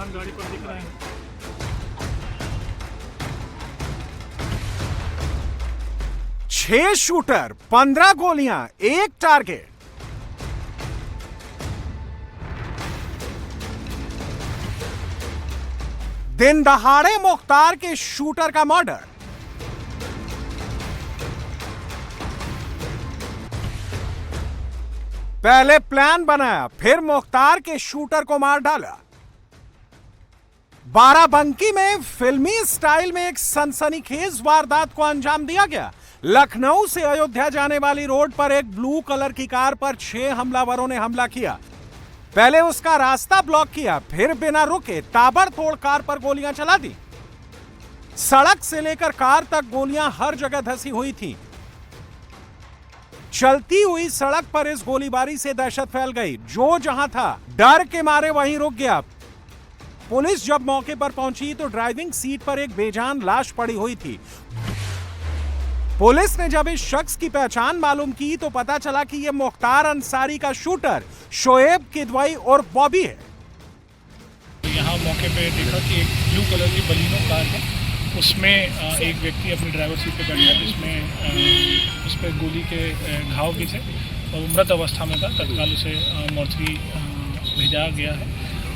नौजवान गाड़ी पर दिख रहे हैं। छह शूटर, 15 गोलियां, एक टारगेट। दिन दहाड़े मुख्तार के शूटर का मर्डर। पहले प्लान बनाया, फिर मुख्तार के शूटर को मार डाला। बाराबंकी में फिल्मी स्टाइल में एक सनसनीखेज वारदात को अंजाम दिया गया। लखनऊ से अयोध्या जाने वाली रोड पर एक ब्लू कलर की कार पर 6 हमलावरों ने हमला किया। पहले उसका रास्ता ब्लॉक किया, फिर बिना रुके ताबड़तोड़ कार पर गोलियां चला दी। सड़क से लेकर कार तक गोलियां हर जगह धसी हुई थी। चलती हुई सड़क पर इस गोलीबारी से दहशत फैल गई। जो जहां था डर के मारे वहीं रुक गया। पुलिस जब मौके पर पहुंची तो ड्राइविंग सीट पर एक बेजान लाश पड़ी हुई थी। पुलिस ने जब इस शख्स की पहचान मालूम की तो पता चला कि यह मुख्तार अंसारी का शूटर शोएब किदवई और बॉबी है। यहाँ मौके पे देखा कि एक ब्लू कलर की बलिनो कार है, उसमें एक व्यक्ति अपनी ड्राइवर सीट पे बैठा है, जिसमें उस पर गोली के घाव भी थे और वो मृत अवस्था में था। तत्काल उसे मोर्चरी भेजा गया है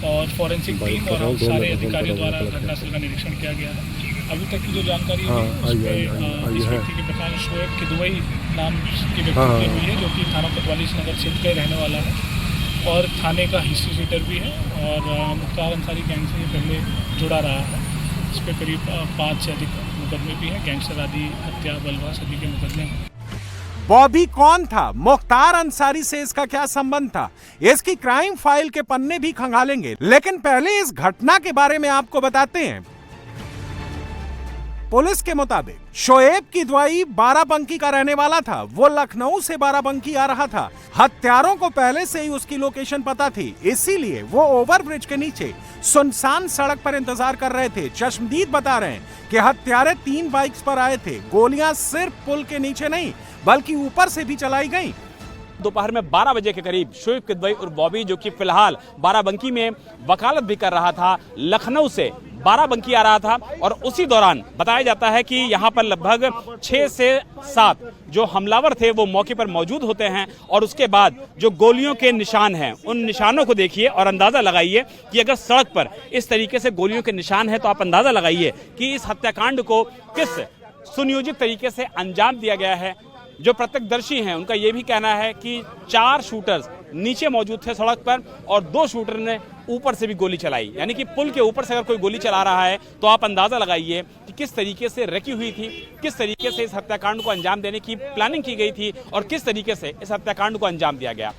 और फॉरेंसिक टीम और सारे अधिकारियों द्वारा घटनास्थल का निरीक्षण किया गया है। अभी तक की जो जानकारी है उसमें इस व्यक्ति की पहचान शोएब किदवई नाम के व्यक्ति की हुई है, जो कि थाना कोतवाली नगर क्षेत्र का रहने वाला है और थाने का हिस्ट्री शीटर भी है और मुख्तार अंसारी गैंग से ये पहले जुड़ा रहा है। इस पर करीब 5 से अधिक मुकदमे भी हैं, गैंगस्टर आदि, हत्या, बलवा सभी के मुकदमे हैं। बॉबी कौन था? मुख्तार अंसारी से इसका क्या संबंध था? इसकी क्राइम फाइल के पन्ने भी खंगालेंगे, लेकिन पहले इस घटना के बारे में आपको बताते हैं। पुलिस के मुताबिक शोएब किदवई बाराबंकी का रहने वाला था। वो लखनऊ से बाराबंकी आ रहा था। हत्यारों को पहले से ही उसकी लोकेशन पता थी, इसीलिए वो ओवरब्रिज के नीचे सुनसान सड़क पर इंतजार कर रहे थे। चश्मदीद बता रहे हैं कि हत्यारे 3 बाइक्स पर आए थे। गोलियां सिर्फ पुल के नीचे नहीं बल्कि ऊपर से भी चलाई गई। दोपहर में 12 बजे के करीब शोएब किदवई और बॉबी, जो कि फिलहाल बाराबंकी में वकालत भी कर रहा था, लखनऊ से बाराबंकी आ रहा था और उसी दौरान बताया जाता है कि यहाँ पर लगभग 6 से 7 जो हमलावर थे वो मौके पर मौजूद होते हैं और उसके बाद जो गोलियों के निशान हैं उन निशानों को देखिए और अंदाजा लगाइए कि अगर सड़क पर इस तरीके से गोलियों के निशान हैं तो आप अंदाजा लगाइए कि इस हत्याकांड को किस सुनियोजित तरीके से अंजाम दिया गया है। जो प्रत्यक्षदर्शी हैं उनका यह भी कहना है कि 4 शूटर्स नीचे मौजूद थे सड़क पर और 2 शूटर ने ऊपर से भी गोली चलाई। यानी कि पुल के ऊपर से अगर कोई गोली चला रहा है तो आप अंदाजा लगाइए कि किस तरीके से रखी हुई थी, किस तरीके से इस हत्याकांड को अंजाम देने की प्लानिंग की गई थी और किस तरीके से इस हत्याकांड को अंजाम दिया गया।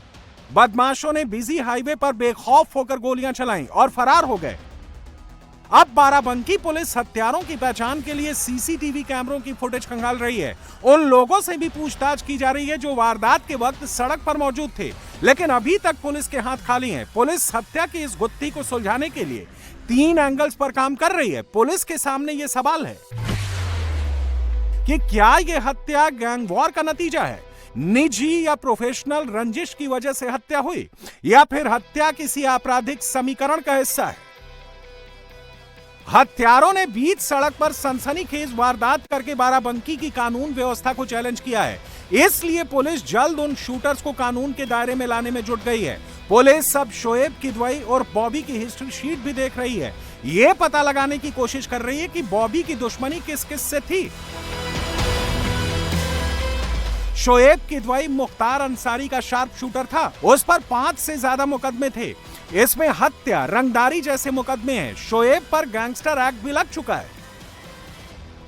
बदमाशों ने बिजी हाईवे पर बेखौफ होकर गोलियां चलाईं और फरार हो गए। अब बाराबंकी पुलिस हत्यारों की पहचान के लिए सीसीटीवी कैमरों की फुटेज खंगाल रही है। उन लोगों से भी पूछताछ की जा रही है जो वारदात के वक्त सड़क पर मौजूद थे, लेकिन अभी तक पुलिस के हाथ खाली हैं। पुलिस हत्या की इस गुत्थी को सुलझाने के लिए 3 एंगल्स पर काम कर रही है। पुलिस के सामने यह सवाल है कि क्या यह हत्या गैंग वॉर का नतीजा है, निजी या प्रोफेशनल रंजिश की वजह से हत्या हुई, या फिर हत्या किसी आपराधिक समीकरण का हिस्सा है। हत्यारों ने बीच सड़क पर सनसनीखेज वारदात करके बाराबंकी की कानून व्यवस्था को चैलेंज किया है, इसलिए पुलिस जल्द उन शूटर्स को कानून के दायरे में लाने में जुट गई है। पुलिस अब शोएब किदवई और बॉबी की हिस्ट्री शीट भी देख रही है। यह पता लगाने की कोशिश कर रही है कि बॉबी की दुश्मनी किस किस से थी। शोएब किदवई मुख्तार अंसारी का शार्प शूटर था। उस पर 5 से ज्यादा मुकदमे थे। इसमें हत्या, रंगदारी जैसे मुकदमे हैं। शोएब पर गैंगस्टर एक्ट भी लग चुका है।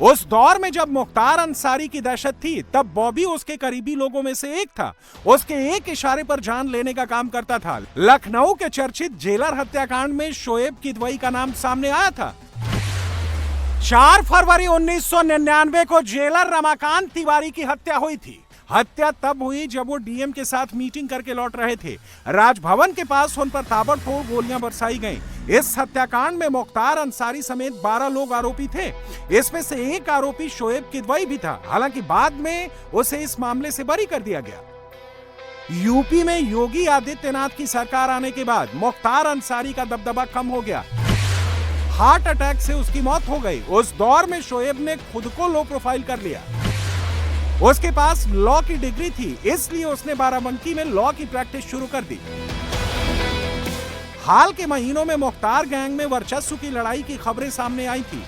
उस दौर में जब मुख्तार अंसारी की दहशत थी तब बॉबी उसके करीबी लोगों में से एक था। उसके एक इशारे पर जान लेने का काम करता था। लखनऊ के चर्चित जेलर हत्याकांड में शोएब किदवई का नाम सामने आया था। 4 फरवरी 1999 को जेलर रमाकांत तिवारी की हत्या हुई थी। हत्या तब हुई जब वो डीएम के साथ मीटिंग करके लौट रहे थे। राजभवन के पास उन पर ताबड़तोड़ गोलियां बरसाई गईं। इस हत्याकांड में मुख्तार अंसारी समेत 12 लोग आरोपी थे। इसमें से एक आरोपी शोएब किदवई भी था। हालांकि बाद में उसे इस मामले से बरी कर दिया गया। यूपी में योगी आदित्यनाथ की सरकार आने के बाद मुख्तार अंसारी का दबदबा कम हो गया। हार्ट अटैक से उसकी मौत हो गई। उस दौर में शोएब ने खुद को लो प्रोफाइल कर लिया। उसके पास लॉ की डिग्री थी, इसलिए उसने बाराबंकी में लॉ की प्रैक्टिस शुरू कर दी। हाल के महीनों में मुख्तार गैंग में वर्चस्व की लड़ाई की खबरें सामने आई थी।